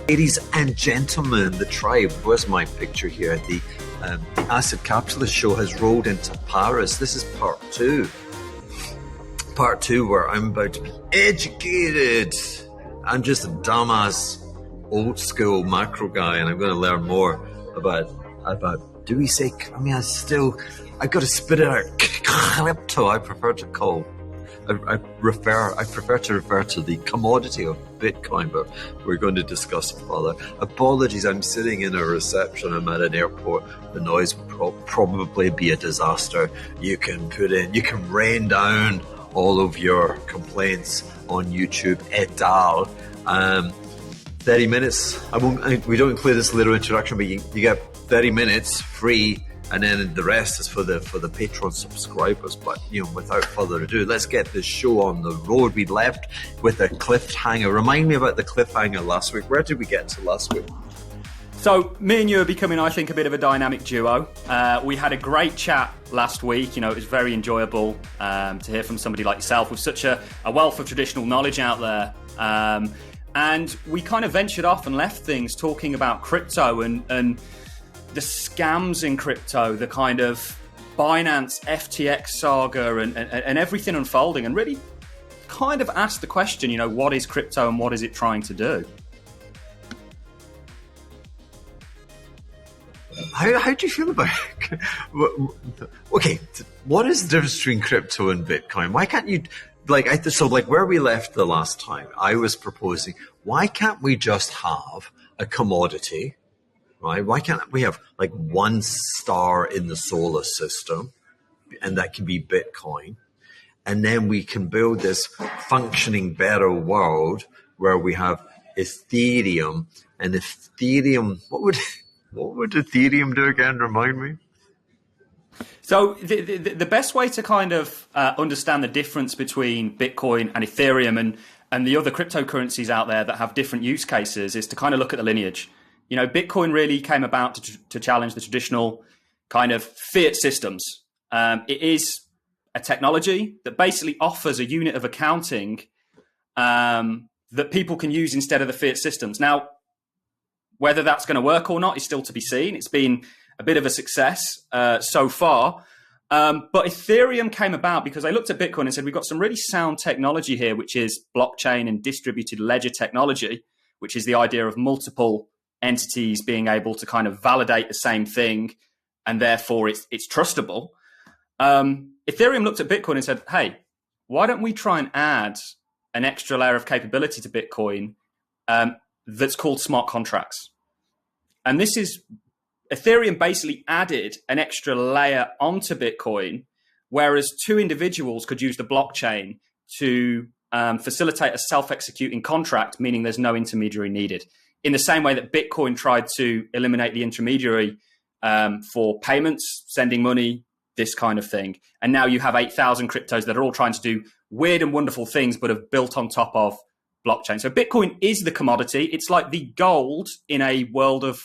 Ladies and gentlemen, the tribe, where's my picture here? The Acid Capitalist show has rolled into Paris. This is part two. Part two, where I'm about to be educated. I'm just a dumbass, old school macro guy, and I'm going to learn more about do we say, I've got to spit it out. Crypto, I prefer to call. I prefer to refer to the commodity of Bitcoin, but we're going to discuss it further. Apologies, I'm sitting in a reception. I'm at an airport. The noise will probably be a disaster. You can rain down all of your complaints on YouTube et al. 30 minutes. We don't include this little introduction, but you get 30 minutes free. And then the rest is for the Patreon subscribers. But without further ado, let's get this show on the road. We left with a cliffhanger. Remind me about the cliffhanger last week. Where did we get to last week? So me and you are becoming, I think, a bit of a dynamic duo. We had a great chat last week. It was very enjoyable to hear from somebody like yourself with such a wealth of traditional knowledge out there. And we kind of ventured off and left things talking about crypto and the scams in crypto, the kind of Binance FTX saga and everything unfolding, and really kind of asked the question, what is crypto and what is it trying to do? How do you feel about it? Okay, what is the difference between crypto and Bitcoin? Why can't you, where we left the last time, I was proposing, why can't we just have a commodity? Right? Why can't we have one star in the solar system, and that can be Bitcoin, and then we can build this functioning better world where we have Ethereum, and Ethereum. What would Ethereum do again? Remind me. So the best way to kind of understand the difference between Bitcoin and Ethereum and the other cryptocurrencies out there that have different use cases is to kind of look at the lineage. Bitcoin really came about to challenge the traditional kind of fiat systems. It is a technology that basically offers a unit of accounting that people can use instead of the fiat systems. Now, whether that's going to work or not is still to be seen. It's been a bit of a success so far. But Ethereum came about because they looked at Bitcoin and said, we've got some really sound technology here, which is blockchain and distributed ledger technology, which is the idea of multiple entities being able to kind of validate the same thing, and therefore it's trustable. Ethereum looked at Bitcoin and said, hey, why don't we try and add an extra layer of capability to Bitcoin that's called smart contracts? And this is Ethereum basically added an extra layer onto Bitcoin, whereas two individuals could use the blockchain to facilitate a self-executing contract, meaning there's no intermediary needed. In the same way that Bitcoin tried to eliminate the intermediary for payments, sending money, this kind of thing. And now you have 8,000 cryptos that are all trying to do weird and wonderful things, but have built on top of blockchain. So Bitcoin is the commodity. It's like the gold in a world of,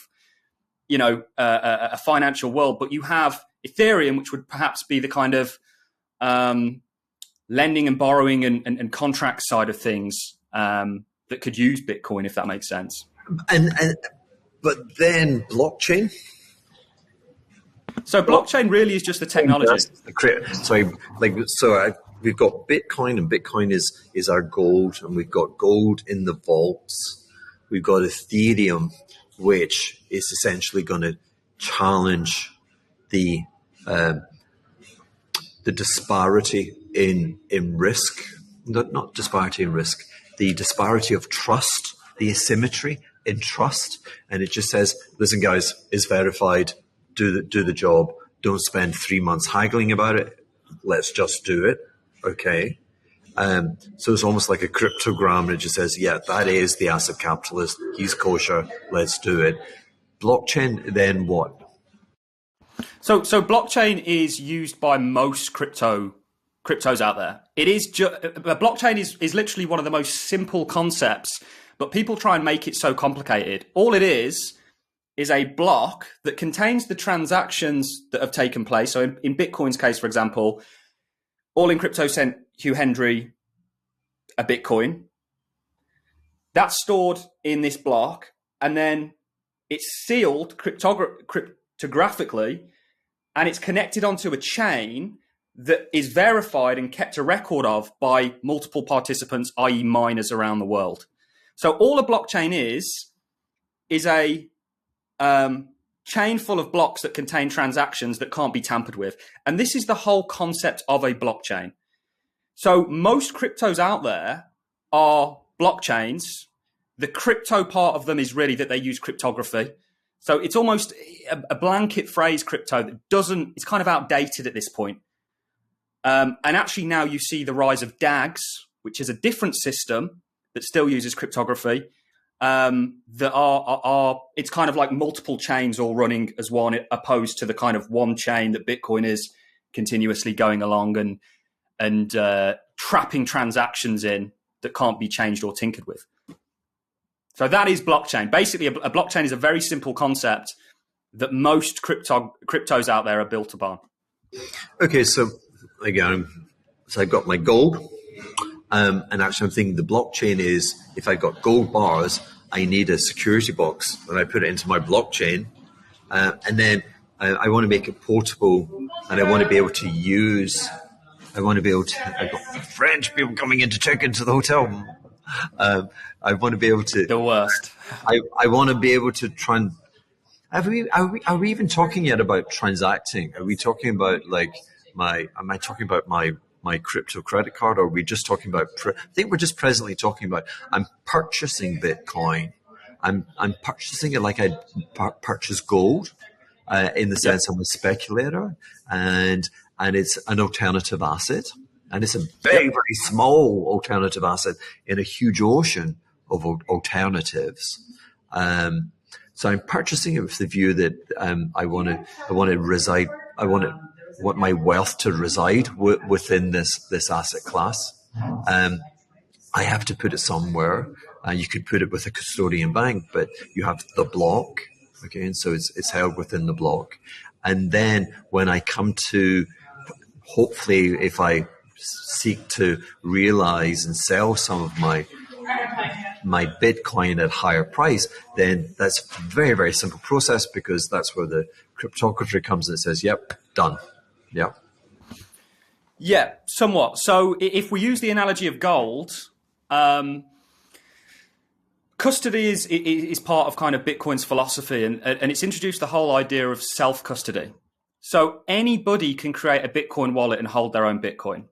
a financial world. But you have Ethereum, which would perhaps be the kind of lending and borrowing and contract side of things that could use Bitcoin, if that makes sense. But then blockchain. So blockchain really is just the technology. We've got Bitcoin, and Bitcoin is our gold, and we've got gold in the vaults. We've got Ethereum, which is essentially going to challenge the disparity in risk, not disparity in risk, the disparity of trust, the asymmetry in trust. And it just says, listen, guys, it's verified. Do the job. Don't spend 3 months haggling about it. Let's just do it. Okay. So it's almost like a cryptogram, and it just says, yeah, that is the acid capitalist. He's kosher. Let's do it. Blockchain, then what? So blockchain is used by most cryptos out there. It is blockchain is literally one of the most simple concepts, but people try and make it so complicated. All it is a block that contains the transactions that have taken place. So in Bitcoin's case, for example, AllinCrypto sent Hugh Hendry a Bitcoin. That's stored in this block, and then it's sealed cryptographically, and it's connected onto a chain that is verified and kept a record of by multiple participants, i.e. miners around the world. So all a blockchain is a chain full of blocks that contain transactions that can't be tampered with. And this is the whole concept of a blockchain. So most cryptos out there are blockchains. The crypto part of them is really that they use cryptography. So it's almost a blanket phrase, crypto, that doesn't, it's kind of outdated at this point. And actually now you see the rise of dags, which is a different system that still uses cryptography. That are it's kind of like multiple chains all running as one, opposed to the kind of one chain that Bitcoin is continuously going along and trapping transactions in that can't be changed or tinkered with. So that is blockchain. Basically, a blockchain is a very simple concept that most cryptos out there are built upon. Okay, so again, so I've got my gold. And actually, I'm thinking the blockchain is, if I've got gold bars, I need a security box, and I put it into my blockchain. And then I want to make it portable, and I want to be able to use, I've got French people coming in to check into the hotel. I want to be able to. The worst. I want to be able to try and. Are we even talking yet about transacting? Are we talking about am I talking about my crypto credit card, or are we just talking about, I think we're just presently talking about, I'm purchasing Bitcoin. I'm purchasing it like I purchase gold, in the sense I'm a speculator, and it's an alternative asset. And it's a very, very small alternative asset in a huge ocean of alternatives. So I'm purchasing it with the view that I want my wealth to reside within this asset class. I have to put it somewhere. You could put it with a custodian bank, but you have the block, okay, and so it's held within the block. And then when I come to, hopefully, if I seek to realize and sell some of my Bitcoin at higher price, then that's a very, very simple process, because that's where the cryptography comes and it says, yep, done. Yeah. Yeah, somewhat. So if we use the analogy of gold, custody is part of kind of Bitcoin's philosophy, and it's introduced the whole idea of self-custody. So anybody can create a Bitcoin wallet and hold their own Bitcoin.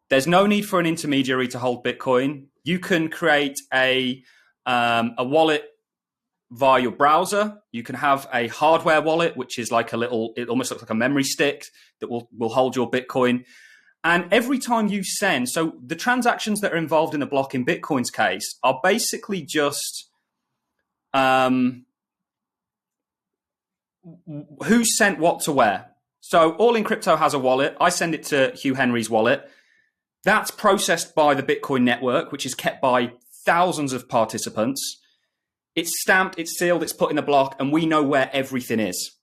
There's no need for an intermediary to hold Bitcoin. You can create a wallet via your browser. You can have a hardware wallet, which is like it almost looks like a memory stick that will hold your Bitcoin. And every time you send, so the transactions that are involved in the block in Bitcoin's case are basically just who sent what to where. So AllinCrypto has a wallet. I send it to Hugh Henry's wallet. That's processed by the Bitcoin network, which is kept by thousands of participants. It's stamped, it's sealed, it's put in a block, and we know where everything is.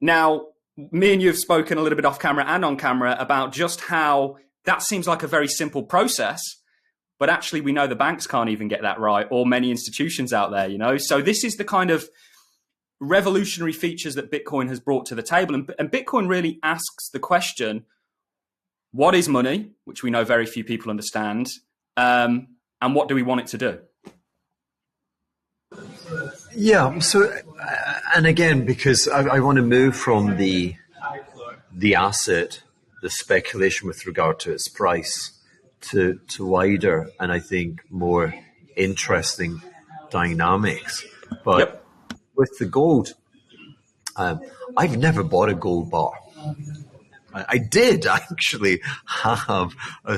Now, me and you have spoken a little bit off camera and on camera about just how that seems like a very simple process, but actually we know the banks can't even get that right, or many institutions out there, you know? So this is the kind of revolutionary features that Bitcoin has brought to the table. And Bitcoin really asks the question, what is money, which we know very few people understand, and what do we want it to do? Yeah. So, and again, because I want to move from the asset, the speculation with regard to its price, to wider and I think more interesting dynamics. But with the gold, I've never bought a gold bar. I did actually have I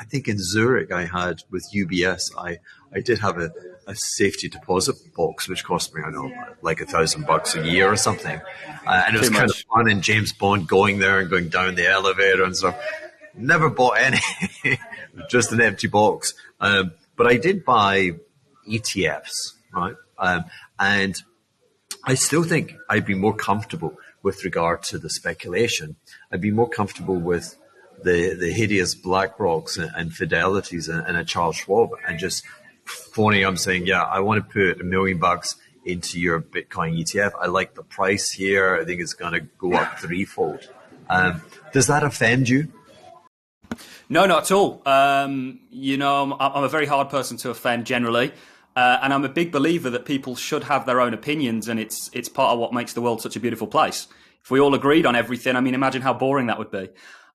think in Zurich I had with UBS, I did have a safety deposit box, which cost me, I don't know, like $1,000 a year or something. And it was kind of fun, and James Bond going there and going down the elevator and stuff. Never bought any, just an empty box. But I did buy ETFs, right? And I still think I'd be more comfortable with regard to the speculation. I'd be more comfortable with the hideous BlackRocks and Fidelities and a Charles Schwab, and just phoning up saying, yeah, I want to put $1 million into your Bitcoin ETF. I like the price here. I think it's going to go up threefold. Does that offend you? No, not at all. I'm a very hard person to offend generally. And I'm a big believer that people should have their own opinions, and it's part of what makes the world such a beautiful place. If we all agreed on everything, I mean, imagine how boring that would be.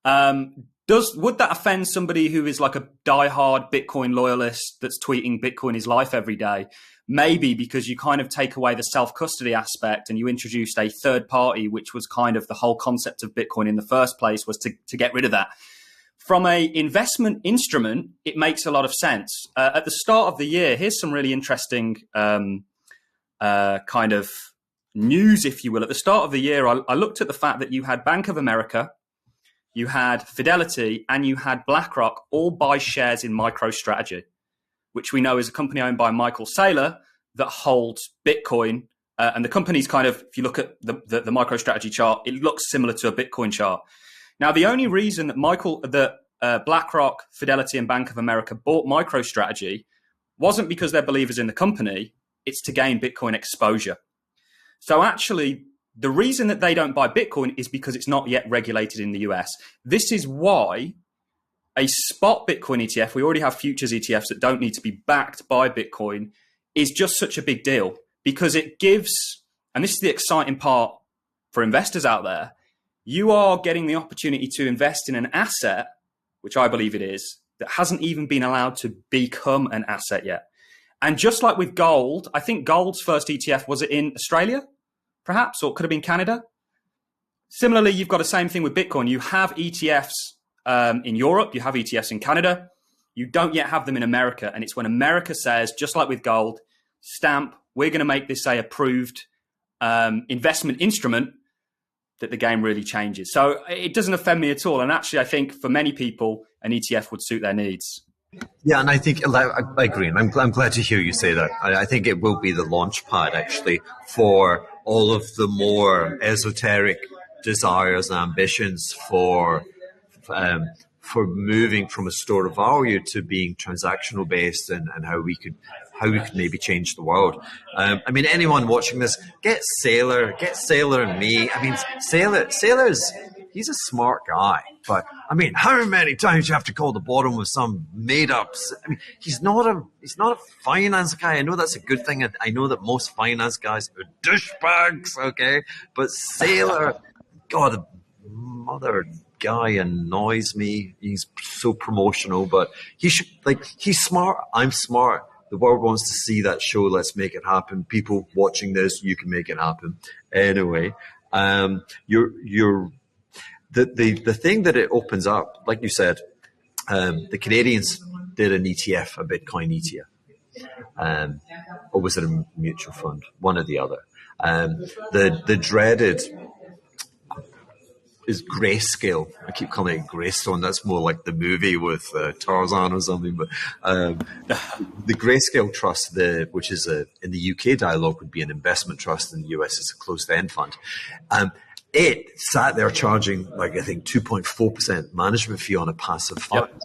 Would that offend somebody who is like a diehard Bitcoin loyalist that's tweeting Bitcoin is life every day? Maybe, because you kind of take away the self-custody aspect and you introduced a third party, which was kind of the whole concept of Bitcoin in the first place, was to get rid of that. From a investment instrument, it makes a lot of sense. At the start of the year, here's some really interesting kind of news, if you will. At the start of the year, I looked at the fact that you had Bank of America, you had Fidelity, and you had BlackRock all buy shares in MicroStrategy, which we know is a company owned by Michael Saylor that holds Bitcoin. And the company's kind of, if you look at the MicroStrategy chart, it looks similar to a Bitcoin chart. Now, the only reason that BlackRock, Fidelity, and Bank of America bought MicroStrategy wasn't because they're believers in the company. It's to gain Bitcoin exposure. So actually, the reason that they don't buy Bitcoin is because it's not yet regulated in the US. This is why a spot Bitcoin ETF, we already have futures ETFs that don't need to be backed by Bitcoin, is just such a big deal, because it gives, and this is the exciting part for investors out there, you are getting the opportunity to invest in an asset, which I believe it is, that hasn't even been allowed to become an asset yet. And just like with gold, I think gold's first ETF, was it in Australia, perhaps, or it could have been Canada? Similarly, you've got the same thing with Bitcoin. You have ETFs in Europe, you have ETFs in Canada, you don't yet have them in America. And it's when America says, just like with gold, stamp, we're going to make this a approved investment instrument, that the game really changes. So it doesn't offend me at all. And actually, I think for many people, an ETF would suit their needs. Yeah, and I think I agree, and I'm glad to hear you say that. I think it will be the launch pad, actually, for all of the more esoteric desires and ambitions for moving from a store of value to being transactional based, and how we could maybe change the world. I mean, anyone watching this, get Saylor and me. I mean, Saylor's, he's a smart guy, but I mean, how many times you have to call the bottom with some made ups? I mean, he's not a finance guy. I know that's a good thing. I know that most finance guys are douchebags, okay? But Saylor, God, the mother guy annoys me. He's so promotional, but he's smart. I'm smart. The world wants to see that show. Let's make it happen. People watching this, you can make it happen. Anyway, the thing that it opens up, like you said, the Canadians did an ETF, a Bitcoin ETF, or was it a mutual fund? One or the other. The dreaded is Grayscale. I keep calling it Greystone. That's more like the movie with Tarzan or something. But the Grayscale Trust, which is in the UK dialogue would be an investment trust, in the US it's a closed-end fund. It sat there charging, like, I think 2.4% management fee on a passive fund. Yep.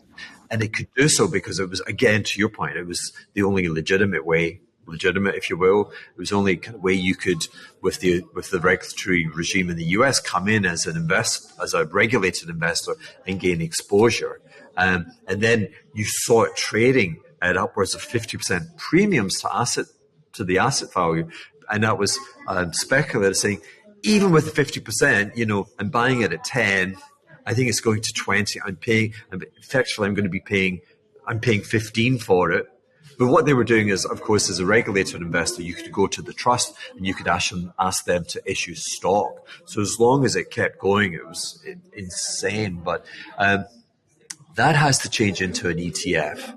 And it could do so because it was, again, to your point, it was the only legitimate, if you will. It was the only kind of way you could, with the regulatory regime in the US, come in as a regulated investor and gain exposure. And then you saw it trading at upwards of 50% premiums to the asset value. And that was speculative, saying, even with 50%, I'm buying it at 10. I think it's going to 20. I'm paying 15 for it. But what they were doing is, of course, as a regulated investor, you could go to the trust and you could ask them to issue stock. So as long as it kept going, it was insane. But that has to change into an ETF.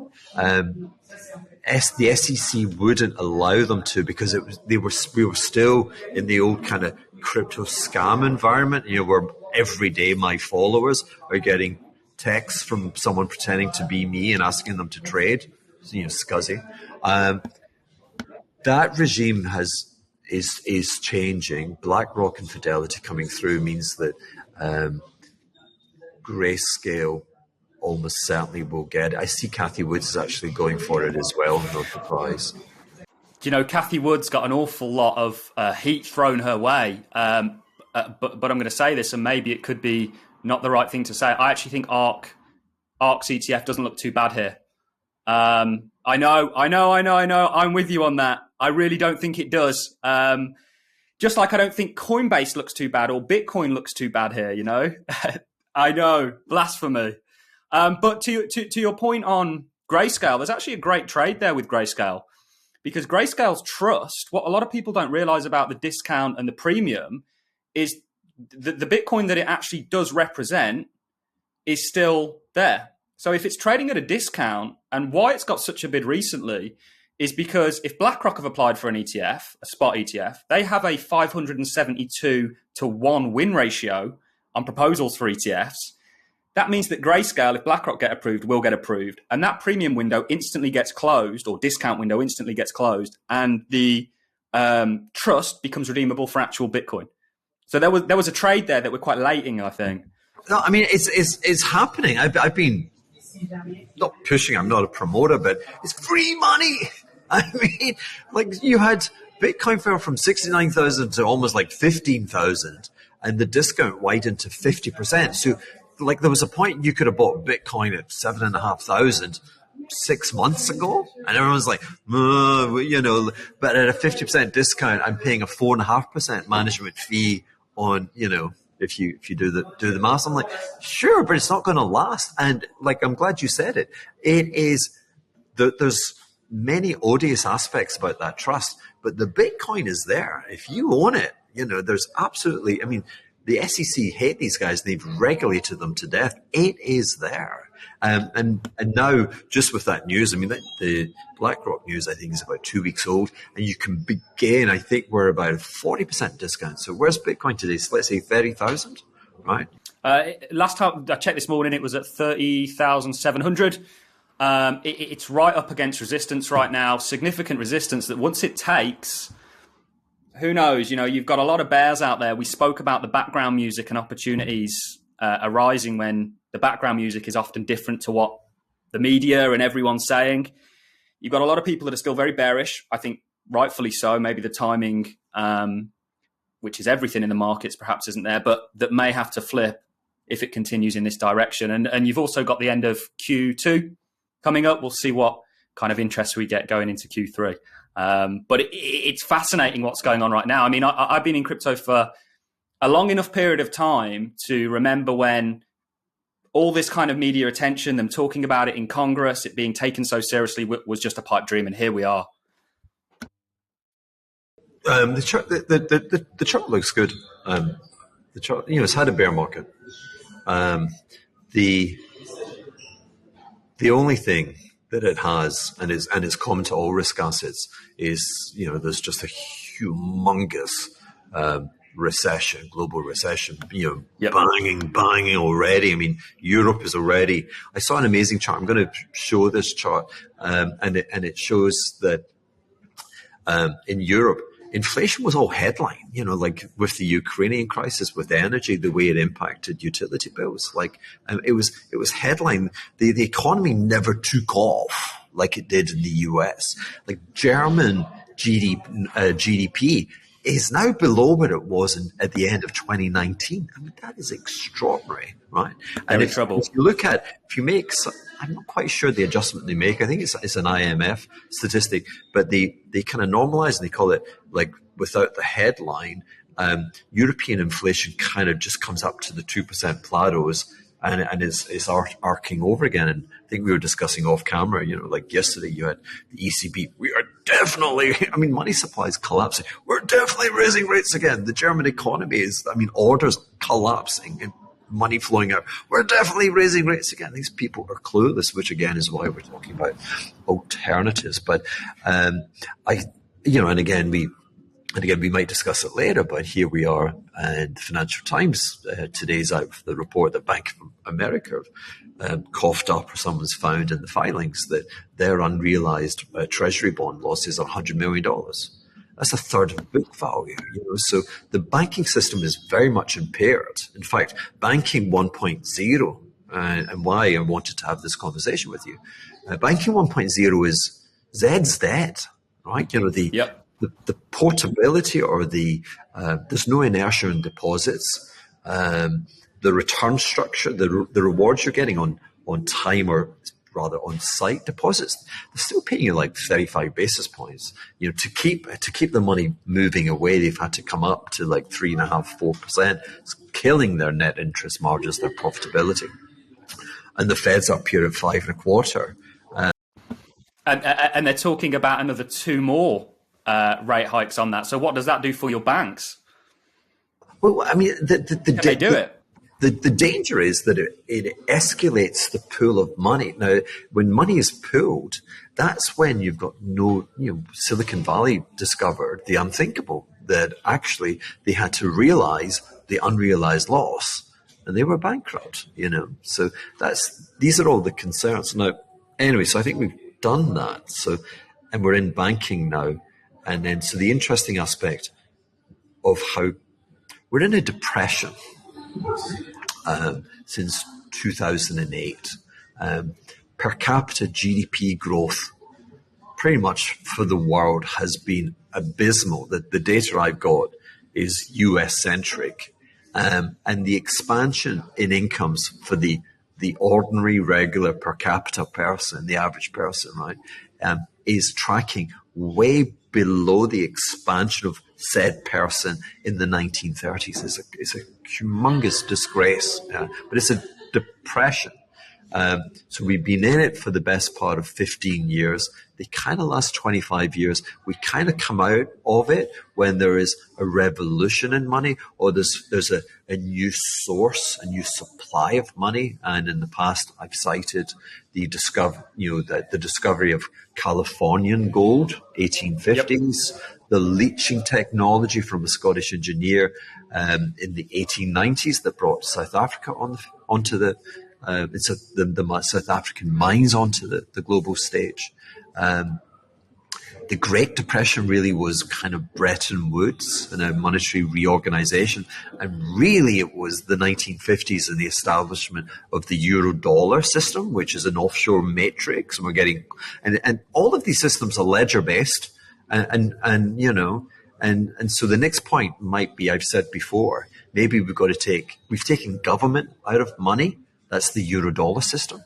The SEC wouldn't allow them to, because we were still in the old kind of crypto scam environment, where every day my followers are getting texts from someone pretending to be me and asking them to trade. Scuzzy. That regime is changing. BlackRock and Fidelity coming through means that Grayscale almost certainly will get it. I see Kathy Woods is actually going for it as well, no surprise. Do you know, Kathy Woods got an awful lot of heat thrown her way, but I'm going to say this, and maybe it could be not the right thing to say. I actually think ARK's ETF doesn't look too bad here. I know. I'm with you on that. I really don't think it does. Just like I don't think Coinbase looks too bad or Bitcoin looks too bad here, you know? I know, blasphemy. But to your point on Grayscale, there's actually a great trade there with Grayscale, because Grayscale's trust, what a lot of people don't realize about the discount and the premium is the Bitcoin that it actually does represent is still there. So if it's trading at a discount, and why it's got such a bid recently is because if BlackRock have applied for an ETF, a spot ETF, they have a 572 to 1 win ratio on proposals for ETFs. That means that Grayscale, if BlackRock get approved, will get approved. And that premium window instantly gets closed, or discount window instantly gets closed, and the trust becomes redeemable for actual Bitcoin. So there was a trade there that we're quite late in, I think. No, I mean, it's happening. I've been not pushing, I'm not a promoter, but it's free money. I mean, like, you had Bitcoin fell from 69,000 to almost like 15,000, and the discount widened to 50%. So, like, there was a point you could have bought Bitcoin at 7,500 6 months ago, and everyone's like, you know, but at a 50% discount, I'm paying a 4.5% management fee on, you know, if you do the math. I'm like, sure, but it's not going to last. And like, I'm glad you said it. It is there's many odious aspects about that trust, but the Bitcoin is there. If you own it, you know, there's absolutely, I mean, the SEC hate these guys. They've regulated them to death. It is there. And now, just with that news, I mean, the BlackRock news, I think, is about 2 weeks old, and you can begin, I think we're about a 40% discount. So where's Bitcoin today? So let's say 30,000, right? Last time I checked this morning, it was at 30,700. It's right up against resistance right now, significant resistance that once it takes, who knows? You know, you've got a lot of bears out there. We spoke about the background music and opportunities arising when the background music is often different to what the media and everyone's saying. You've got a lot of people that are still very bearish. I think rightfully so. Maybe the timing, which is everything in the markets, perhaps isn't there, but that may have to flip if it continues in this direction. And you've also got the end of Q2 coming up. We'll see what kind of interest we get going into Q3. But it's fascinating what's going on right now. I mean, I've been in crypto for a long enough period of time to remember when all this kind of media attention, them talking about it in Congress, it being taken so seriously, was just a pipe dream, and here we are. The chart looks good. The chart, you know, it's had a bear market. The only thing that it has, and is common to all risk assets, is, you know, there's just a humongous recession, global recession, you know, yep. banging already. I mean, Europe is already. I saw an amazing chart. I'm going to show this chart, and it shows that in Europe, inflation was all headline. You know, like with the Ukrainian crisis, with energy, the way it impacted utility bills, like it was headline. The economy never took off like it did in the US. Like German GDP is now below what it was at the end of 2019. I mean, that is extraordinary, right? And if you make, I'm not quite sure the adjustment they make. I think it's an IMF statistic, but they kind of normalize and they call it, like, without the headline, European inflation kind of just comes up to the 2% plateaus and it's arcing over again. And I think we were discussing off camera, you know, like yesterday you had the ECB. We are definitely, I mean, money supply is collapsing. We're definitely raising rates again. The German economy is, I mean, orders collapsing and money flowing out. We're definitely raising rates again. These people are clueless, which again is why we're talking about alternatives. But and again, we might discuss it later, but here we are, and the Financial Times today's out with the report that Bank of America coughed up, or someone's found in the filings, that their unrealized treasury bond losses are $100 million. That's a third of book value. You know, so the banking system is very much impaired. In fact, banking 1.0 and why I wanted to have this conversation with you. Banking 1.0 is Zed's dead, right? The Yep. the portability or there's no inertia in deposits. The return structure, the rewards you're getting on time or rather on site deposits, they're still paying you like 35 basis points. To keep the money moving away, they've had to come up to like 3.5-4%. It's killing their net interest margins, their profitability. And the Fed's up here at 5.25%. And they're talking about another 2 more rate hikes on that. So what does that do for your banks? Well, I mean, Can they do it? The danger is that it escalates the pool of money. Now, when money is pooled, that's when you've got Silicon Valley discovered the unthinkable, that actually they had to realize the unrealized loss and they were bankrupt, So these are all the concerns. Now, anyway, so I think we've done that. So, and we're in banking now. And then, so the interesting aspect of how we're in a depression since 2008. Per capita GDP growth pretty much for the world has been abysmal. The data I've got is US centric. And the expansion in incomes for the ordinary, regular per capita person, the average person, right, is tracking way below the expansion of said person in the 1930s. It's a humongous disgrace, but it's a depression. So we've been in it for the best part of 15 years. The kind of last 25 years, we kind of come out of it when there is a revolution in money, or there's a new source, a new supply of money. And in the past, I've cited the discovery of Californian gold, 1850s, yep. The leaching technology from a Scottish engineer in the 1890s that brought South Africa onto the South African mines onto the global stage. The Great Depression really was kind of Bretton Woods and a monetary reorganization. And really it was the 1950s and the establishment of the euro-dollar system, which is an offshore matrix. And we're getting, and all of these systems are ledger-based. And so the next point might be, I've said before, maybe we've taken government out of money. That's the euro-dollar system.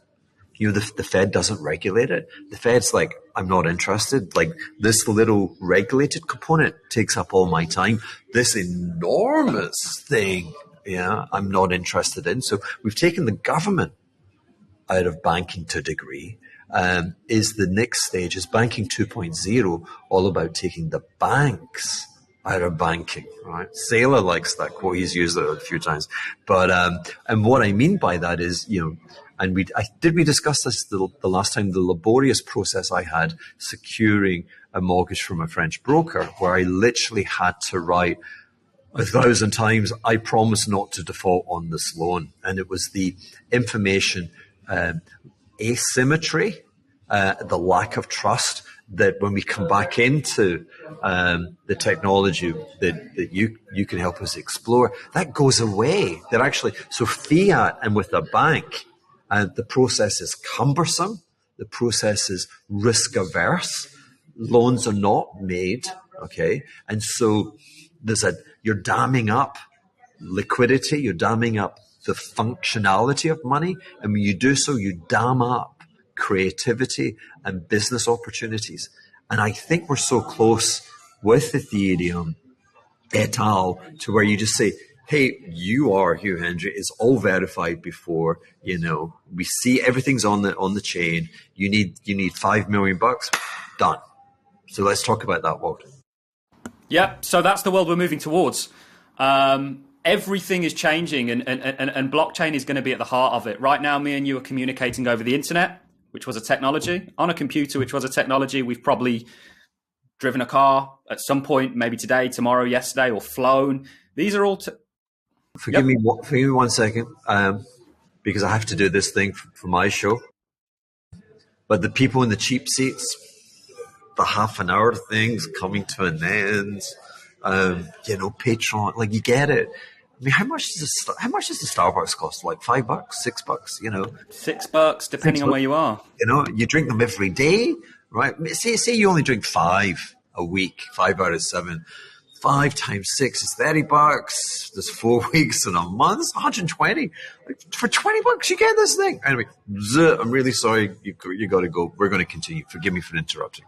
The Fed doesn't regulate it. The Fed's like, I'm not interested. Like, this little regulated component takes up all my time. This enormous thing, I'm not interested in. So we've taken the government out of banking to a degree. Is the next stage, is banking 2.0 all about taking the banks out of banking, right? Saylor likes that quote. He's used it a few times. But, and what I mean by that is, and we discuss this the last time, the laborious process I had securing a mortgage from a French broker, where I literally had to write 1,000 times, I promise not to default on this loan. And it was the information asymmetry, the lack of trust, that when we come back into the technology that you can help us explore, that goes away. That actually, so fiat and with a bank, the process is cumbersome. The process is risk averse. Loans are not made, okay? And so you're damming up liquidity, you're damming up the functionality of money. And when you do so, you dam up creativity and business opportunities. And I think we're so close with Ethereum et al. To where you just say, hey, you are Hugh Hendry. It's all verified before, we see everything's on the chain. You need $5 million, done. So let's talk about that world. Yeah. So that's the world we're moving towards. Everything is changing and blockchain is going to be at the heart of it. Right now, me and you are communicating over the internet, which was a technology, on a computer, which was a technology. We've probably driven a car at some point, maybe today, tomorrow, yesterday, or flown. These are all... Forgive me 1 second, because I have to do this thing for my show. But the people in the cheap seats, the half an hour thing's coming to an end. Patreon, like, you get it. I mean, how much does the Starbucks cost? Like $5, $6, you know? $6, depending on where you are. You know, you drink them every day, right? Say you only drink 5 a week, 5 out of 7. 5 times 6 is $30. There's 4 weeks in a month. It's 120. Like, for $20, you get this thing. Anyway, I'm really sorry. You got to go. We're going to continue. Forgive me for interrupting.